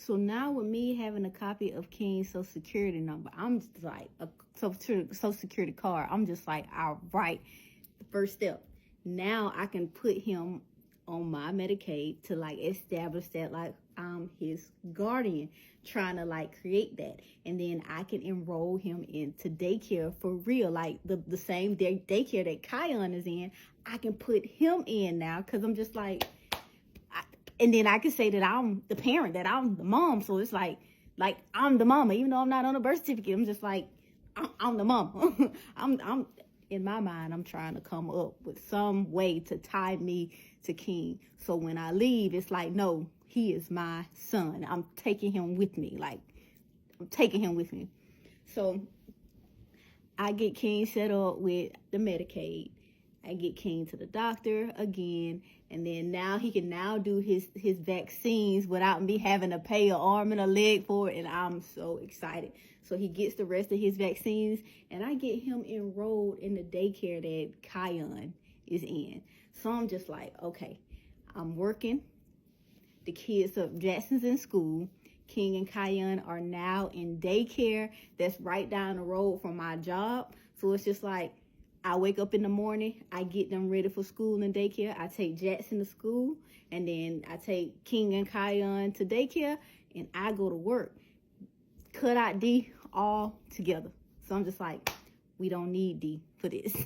So now with me having a copy of King's Social Security number, I'm just like a Social Security card. I'm just like, all right, the first step. Now I can put him on my Medicaid to like establish that like I'm his guardian, trying to like create that, and then I can enroll him into daycare for real, like the same daycare that Kion is in. I can put him in now because I'm just like. And then I can say that I'm the parent, that I'm the mom. So it's like I'm the mama, even though I'm not on a birth certificate. I'm just like, I'm the mama. I'm in my mind, I'm trying to come up with some way to tie me to King. So when I leave, it's like, no, he is my son. I'm taking him with me. Like, I'm taking him with me. So I get King set up with the Medicaid. I get King to the doctor again, and then now he can now do his vaccines without me having to pay an arm and a leg for it, and I'm so excited. So he gets the rest of his vaccines, and I get him enrolled in the daycare that Kion is in. So I'm just like, okay, I'm working. The kids of Jackson's in school. King and Kion are now in daycare that's right down the road from my job. So it's just like, I wake up in the morning, I get them ready for school and daycare. I take Jackson to school, and then I take King and Kion to daycare, and I go to work. Cut out D all together. So I'm just like, we don't need D for this.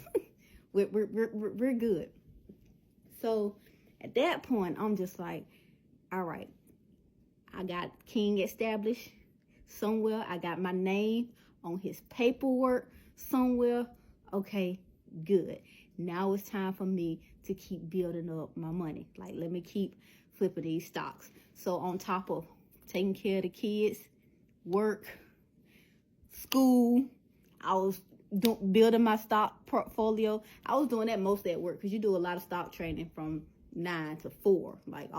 we're good. So at that point, I'm just like, all right, I got King established somewhere. I got my name on his paperwork somewhere. Okay, good. Now it's time for me to keep building up my money. Like, let me keep flipping these stocks. So on top of taking care of the kids, work, school, I was building my stock portfolio. I was doing that mostly at work because you do a lot of stock trading from 9 to 4. Like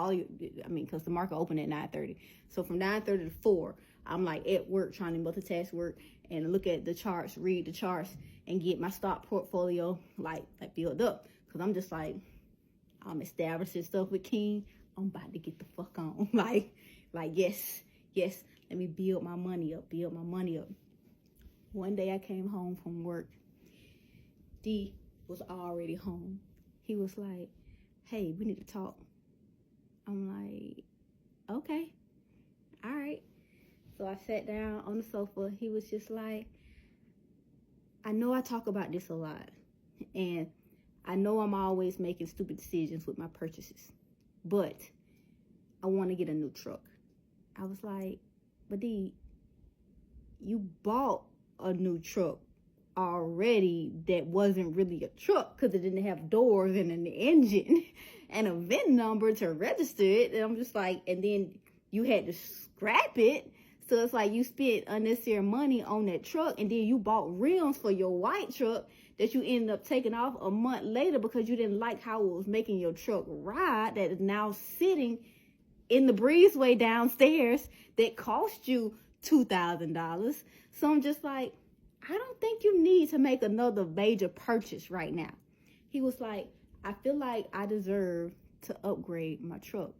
because the market opened at 9:30. So from 9:30 to 4, I'm like at work trying to multitask work and look at the charts, read the charts, and get my stock portfolio like built up. Because I'm just like, I'm establishing stuff with King. I'm about to get the fuck on. like yes, let me build my money up. One day I came home from work. D was already home. He was like, hey, we need to talk. I'm like, okay, all right. So I sat down on the sofa. He was just like, I know I talk about this a lot, and I know I'm always making stupid decisions with my purchases, but I want to get a new truck. I was like, but D, you bought a new truck already that wasn't really a truck because it didn't have doors and an engine and a VIN number to register it. And I'm just like, and then you had to scrap it. So it's like you spent unnecessary money on that truck, and then you bought rims for your white truck that you ended up taking off a month later because you didn't like how it was making your truck ride, that is now sitting in the breezeway downstairs that cost you $2,000. So I'm just like, I don't think you need to make another major purchase right now. He was like, I feel like I deserve to upgrade my truck.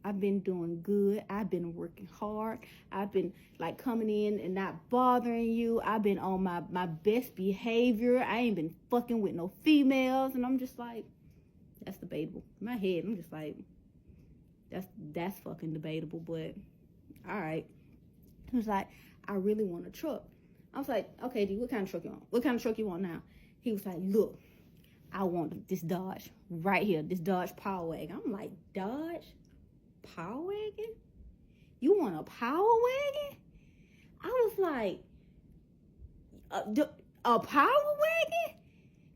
I've been doing good. I've been working hard. I've been like coming in and not bothering you. I've been on my best behavior. I ain't been fucking with no females. And I'm just like, that's debatable. In my head, I'm just like, that's fucking debatable, but all right. He was like, I really want a truck. I was like, okay, D, what kind of truck you want? What kind of truck you want now? He was like, look, I want this Dodge right here, this Dodge Power Wagon. I'm like, Dodge Power Wagon? You want a Power Wagon? I was like, a Power Wagon?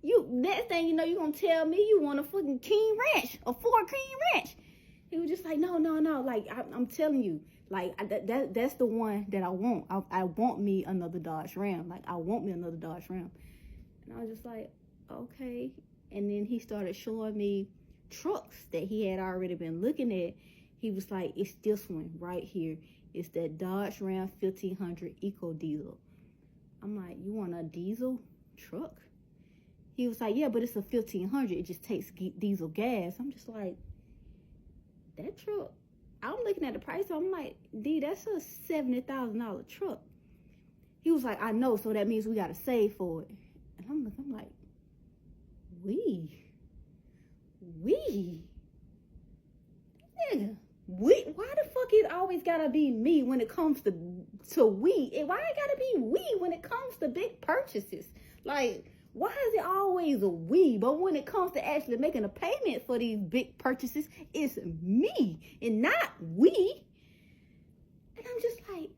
You, next thing you know, you gonna tell me you want a fucking King Ranch, a Ford King Ranch. He was just like, no. Like, I'm telling you, like, that's the one that I want. I want me another Dodge Ram. Like, I want me another Dodge Ram. And I was just like, okay. And then he started showing me trucks that he had already been looking at. He was like, it's this one right here. It's that Dodge Ram 1500 Eco Diesel. I'm like, you want a diesel truck? He was like, yeah, but it's a 1500. It just takes diesel gas. I'm just like, that truck, I'm looking at the price. I'm like, D, that's a $70,000 truck. He was like, I know, so that means we got to save for it. And I'm like, we? Nigga, why the fuck it always gotta be me when it comes to we? Why it gotta be we when it comes to big purchases? Like, why is it always a we? But when it comes to actually making a payment for these big purchases, it's me and not we. And I'm just like,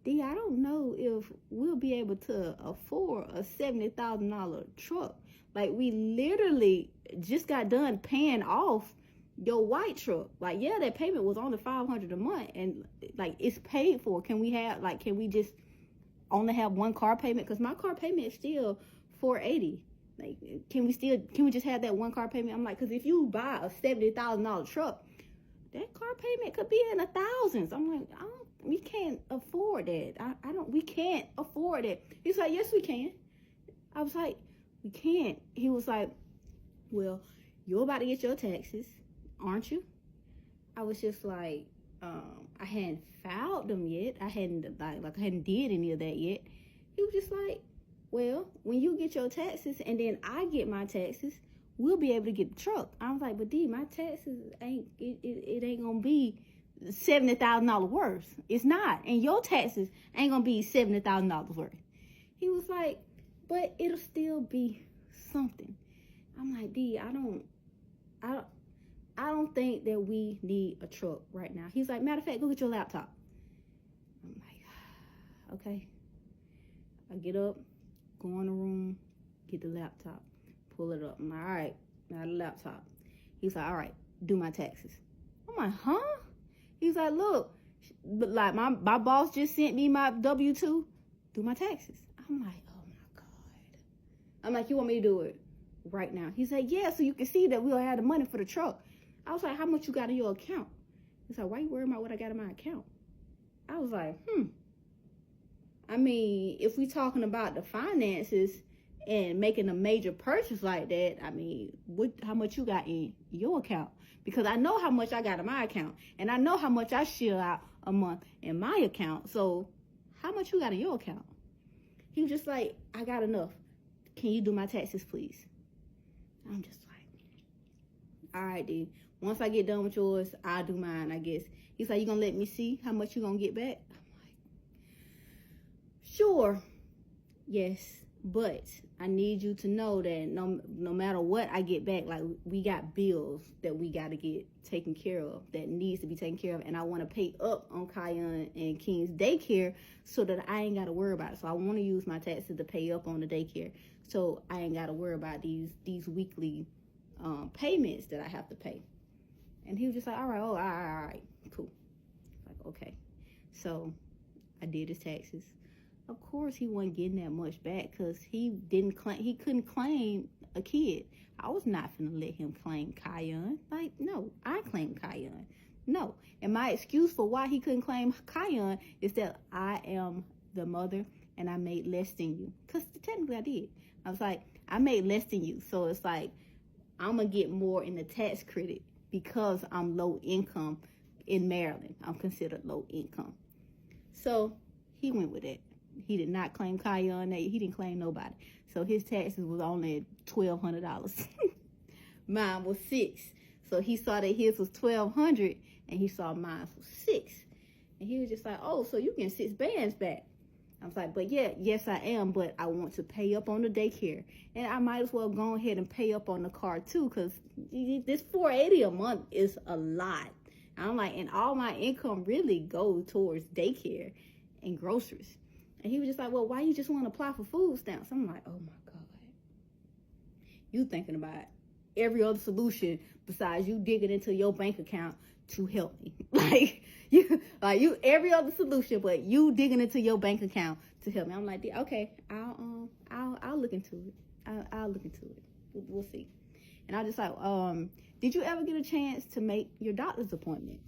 D, I don't know if we'll be able to afford a $70,000 truck. Like, we literally just got done paying off your white truck. Like, yeah, that payment was only $500 a month, and like, it's paid for. Can we just only have one car payment? Because my car payment is still $480. Like, can we just have that one car payment? I'm like, because if you buy a $70,000 truck, that car payment could be in the thousands. I'm like, we can't afford that. We can't afford it. He's like, yes, we can. I was like, we can't. He was like, well, you're about to get your taxes, aren't you? I was just like, I hadn't filed them yet. I hadn't did any of that yet. He was just like, well, when you get your taxes and then I get my taxes, we'll be able to get the truck. I was like, but D, my taxes ain't gonna be $70,000 worth. It's not. And your taxes ain't gonna be $70,000 worth. He was like, but it'll still be something. I'm like, D, I don't think that we need a truck right now. He's like, matter of fact, go get your laptop. I'm like, okay. I get up, go in the room, get the laptop, pull it up. I'm like, all right, now the laptop. He's like, all right, do my taxes. I'm like, huh? He's like, look, like my boss just sent me my W-2, do my taxes. I'm like, oh my God. I'm like, you want me to do it right now? He's like, yeah, so you can see that we'll have the money for the truck. I was like, how much you got in your account? He's like, why you worried about what I got in my account? I was like, I mean, if we talking about the finances and making a major purchase like that, I mean, how much you got in your account? Because I know how much I got in my account, and I know how much I shell out a month in my account. So how much you got in your account? He was just like, I got enough. Can you do my taxes, please? I'm just like, all right, dude. Once I get done with yours, I'll do mine, I guess. He's like, you gonna let me see how much you gonna get back? I'm like, sure, yes, but I need you to know that no matter what I get back, like, we got bills that we got to get taken care of, that needs to be taken care of, and I want to pay up on Kion and King's daycare so that I ain't got to worry about it. So I want to use my taxes to pay up on the daycare, so I ain't got to worry about these weekly payments that I have to pay. And he was just like, all right, cool. Like, okay. So I did his taxes. Of course, he wasn't getting that much back because he couldn't claim a kid. I was not finna let him claim Kion. Like, no, I claimed Kion. No. And my excuse for why he couldn't claim Kion is that I am the mother and I made less than you. Because technically I did. I was like, I made less than you. So it's like, I'm going to get more in the tax credit because I'm low income in Maryland. I'm considered low income. So he went with it. He did not claim Kion. He didn't claim nobody. So his taxes was only $1,200. Mine was $600. So he saw that his was $1,200 and he saw mine was $600. And he was just like, oh, so you getting 6 bands back. I was like, but yeah, yes I am, but I want to pay up on the daycare. And I might as well go ahead and pay up on the car too, because this $480 a month is a lot. I'm like, and all my income really goes towards daycare and groceries. And he was just like, well, why you just want to apply for food stamps? I'm like, oh my God. You thinking about every other solution besides you digging into your bank account to help me. you every other solution, but you digging into your bank account to help me. I'm like, okay, I'll look into it. I'll look into it. We'll see. And I was just like, did you ever get a chance to make your doctor's appointment?